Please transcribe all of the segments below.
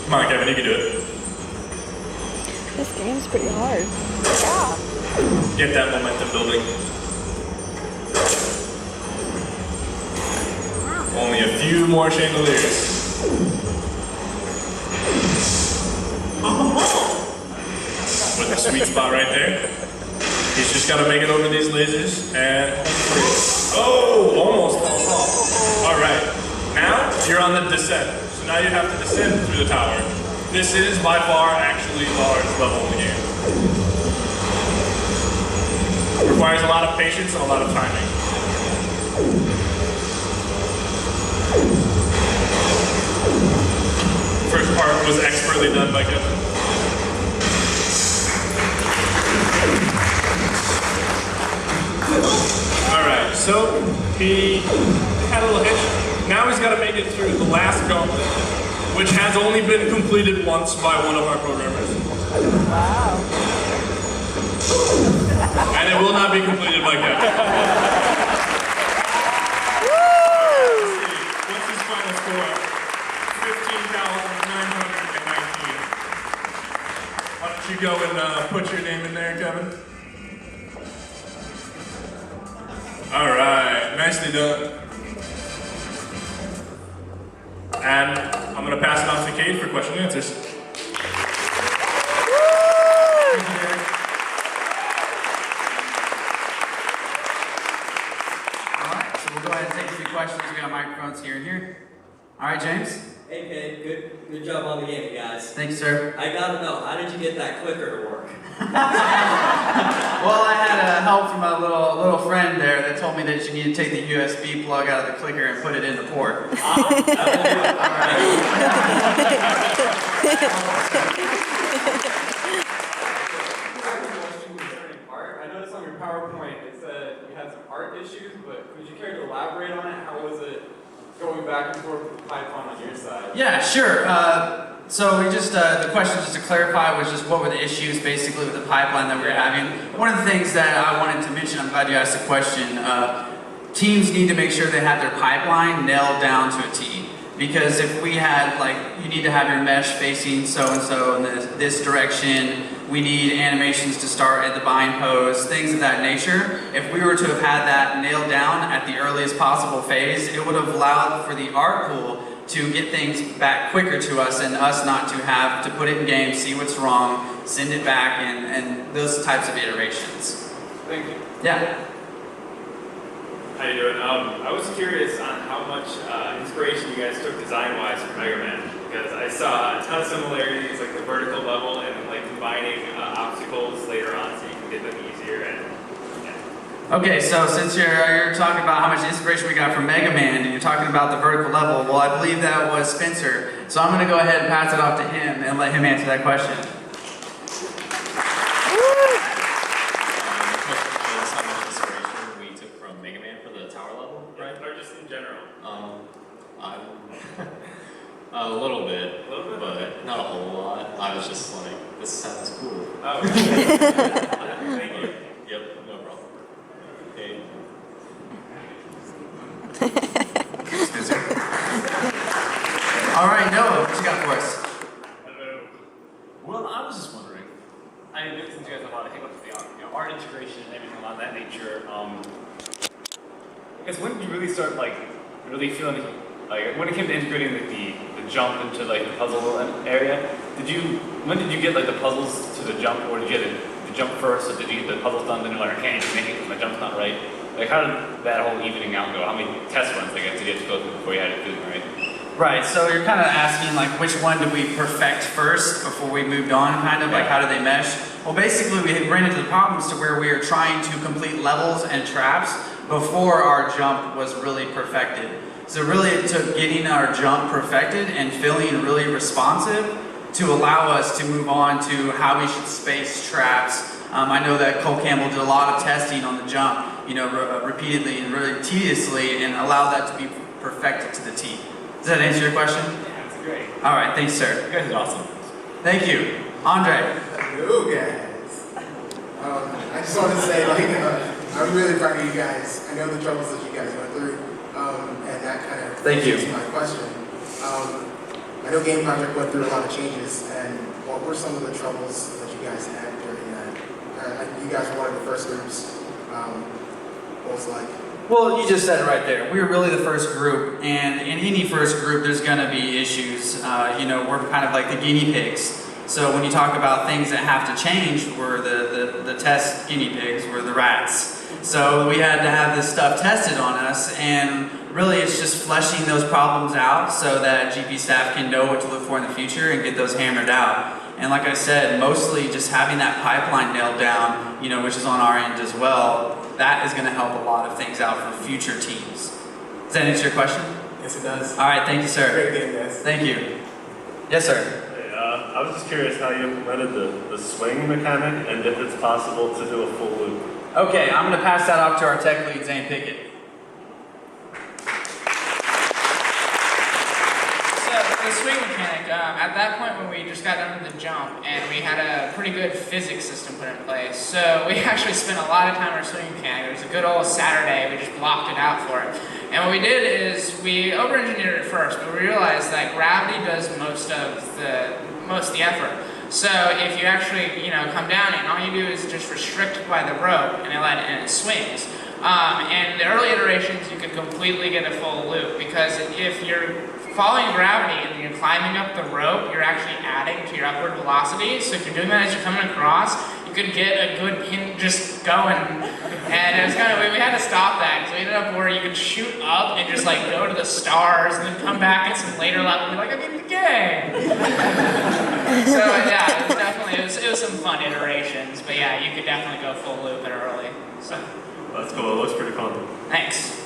Come on, Kevin, you can do it. This game's pretty hard. Yeah. Get that momentum building. Only a few more chandeliers. With the sweet spot right there. He's just got to make it over these lasers and oh, almost falls off. All right, now you're on the descent. So now you have to descend through the tower. This is by far actually the hardest level in the game. Requires a lot of patience and a lot of timing. First part was expertly done by Kevin. Alright, so he had a little hitch. Now he's got to make it through the last gauntlet, which has only been completed once by one of our programmers. Wow. And it will not be completed by Kevin. What's his final score? 15,919. Why don't you go and put your name in there, Kevin? All right, nicely done. And I'm gonna pass it on to Kate for question and answers. All right, so we'll go ahead and take a few questions. We got microphones here and here. All right, James. Hey, Kate, good job on the game, guys. Thanks, sir. I gotta know, how did you get that clicker to work? Well, I had help from a little friend there that told me that you need to take the USB plug out of the clicker and put it in the port. That will do it. All right. I noticed on your PowerPoint it said you had some art issues, but would you care to elaborate on it? How was it going back and forth with Python on your side? Yeah, sure. So we just, the question just to clarify was just what were the issues basically with the pipeline that we were having. One of the things that I wanted to mention, I'm glad you asked the question, teams need to make sure they have their pipeline nailed down to a T. Because if we had, like, you need to have your mesh facing so-and-so in this direction, we need animations to start at the bind pose, things of that nature. If we were to have had that nailed down at the earliest possible phase, it would have allowed for the art pool to get things back quicker to us and us not to have to put it in game, see what's wrong, send it back, and those types of iterations. Thank you. Yeah. How you doing? I was curious on how much inspiration you guys took design-wise from Mega Man, because I saw a ton of similarities, like the vertical level and like combining obstacles later on so you can get them easier. And Okay, so since you're talking about how much inspiration we got from Mega Man and you're talking about the vertical level, well, I believe that was Spencer. So I'm going to go ahead and pass it off to him and let him answer that question. How much inspiration we took from Mega Man for the tower level, right? or just in general. A little bit, but not a whole lot. I was just like, this sounds cool. Oh, thank you. Yep, no problem. Okay. All right, Noah, what you got for us? Hello. Well, I was just wondering. I know since you guys have a lot of hiccups with the art, art integration and everything along that nature. I guess when did you really start really feeling like when it came to integrating the jump into the puzzle area? When did you get the puzzles to the jump, or did you get the jump first, or did you get the puzzles done then you can't even make it because my jump's not right? How did that whole evening out go? How many test runs did you have to go through before you had it feeling right? Right, so you're kind of asking which one did we perfect first before we moved on, how do they mesh? Well, basically we ran into the problems to where we were trying to complete levels and traps before our jump was really perfected. So really it took getting our jump perfected and feeling really responsive to allow us to move on to how we should space traps. I know that Cole Campbell did a lot of testing on the jump, repeatedly and really tediously, and allowed that to be perfected to the T. Does that answer your question? Yeah, that's great. All right, thanks, sir. You guys are awesome. Thank you. Andre. Hello, guys. I just want to say, I'm really proud of you guys. I know the troubles that you guys went through, and that kind of Thank you. answers my question. I know Game Project went through a lot of changes, and what were some of the troubles that you guys had during that? You guys were one of the first groups. What was it like? Well, you just said it right there. We were really the first group, and in any first group, there's going to be issues. We're kind of like the guinea pigs. So when you talk about things that have to change, we're the test guinea pigs, we're the rats. So we had to have this stuff tested on us, and really it's just fleshing those problems out so that GP staff can know what to look for in the future and get those hammered out. And like I said, mostly just having that pipeline nailed down, which is on our end as well, that is going to help a lot of things out for future teams. Does that answer your question? Yes, it does. All right, thank you, sir. Great game, guys. Thank you. Yes, sir. I was just curious how you implemented the swing mechanic and if it's possible to do a full loop. Okay, I'm going to pass that off to our tech lead, Zane Pickett. So, the swing mechanic, at that point when we just got done with the jump, and we had a pretty good physics system put in place, so we actually spent a lot of time on our swing mechanic. It was a good old Saturday, we just blocked it out for it. And what we did is, we over-engineered it first, but we realized that gravity does most of the effort. So if you actually, come down and all you do is just restrict by the rope and it swings. And the early iterations, you could completely get a full loop, because if you're following gravity and you're climbing up the rope, you're actually adding to your upward velocity. So if you're doing that as you're coming across, you could get a good pin just going. And it was we had to stop that, because we ended up where you could shoot up and just go to the stars and then come back at some later level and be like, I beat the game. So yeah, it was definitely, it was some fun iterations, but yeah, you could definitely go full loop and early. So That's cool, it looks pretty fun. thanks.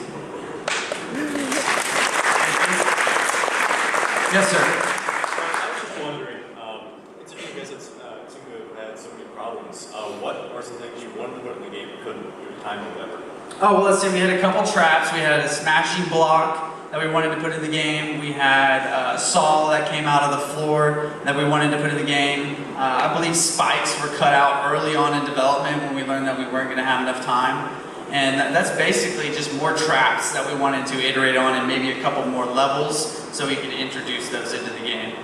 Yes, sir. I was just wondering, you guys seem to have had so many problems. What are some things you wanted to put in the game but couldn't due to time or whatever? Oh, well, let's see, we had a couple traps. We had a smashing block that we wanted to put in the game. We had a saw that came out of the floor that we wanted to put in the game. I believe spikes were cut out early on in development when we learned that we weren't going to have enough time. And that's basically just more traps that we wanted to iterate on, and maybe a couple more levels so we could introduce those into the game.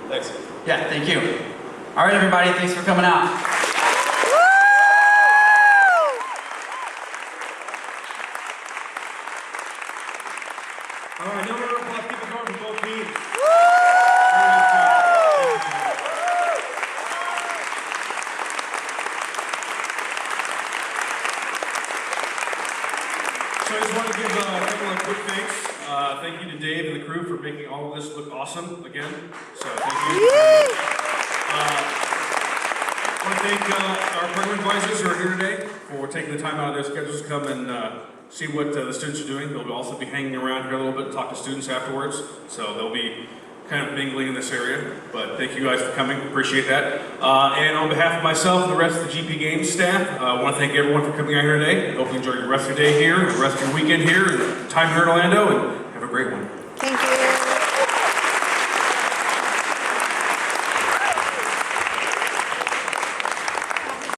Thanks. Yeah, thank you. All right, everybody, thanks for coming out. All right, no, let's keep it going for both teams. So I just want to give a couple of quick thanks. Thank you to Dave and the crew for making all of this look awesome again. So thank you. I want to thank our program advisors who are here today for taking the time out of their schedules to come and see what the students are doing. They'll also be hanging around here a little bit and talk to students afterwards. So they'll be kind of mingling in this area. But thank you guys for coming. Appreciate that. And on behalf of myself and the rest of the GP Games staff, I want to thank everyone for coming out here today. I hope you enjoy the rest of your day here, the rest of your weekend here, and time here in Orlando, and have a great one. Thank you.